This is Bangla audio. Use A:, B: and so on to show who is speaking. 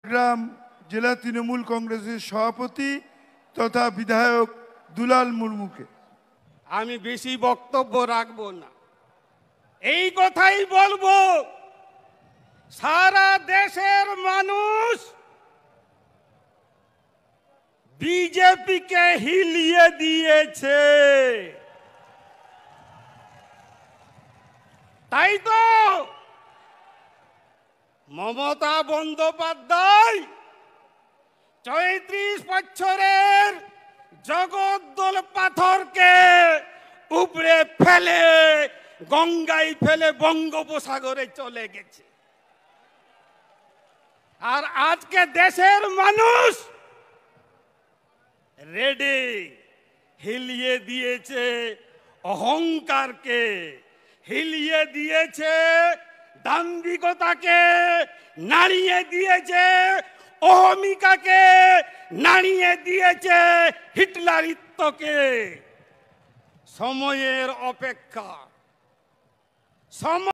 A: গ্রাম জেলা তৃণমূল কংগ্রেসের সভাপতি তথা বিধায়ক দুলাল মুর্মুকে।
B: আমি বেশি বক্তব্য রাখবো না, এই কথাই বলবো, সারা দেশের মানুষ বিজেপিকে হিলিয়ে দিয়েছে, তাই তো মমতা বন্দ্যোপাধ্যায় ৩৫ বছরের জগদ্দল পাথরকে উপরে ফেলে গঙ্গায় ফেলে বঙ্গোপসাগরে চলে গেছে। আর আজকে দেশের মানুষ রেডি, হিলিয়ে দিয়েছে অহংকারকে, হিলিয়ে দিয়েছে দাম্ভিকতাকে, নাড়িয়ে দিয়েছে অহমিকাকে, নাড়িয়ে দিয়েছে হিটলারিত্বকে। সময়ের অপেক্ষা।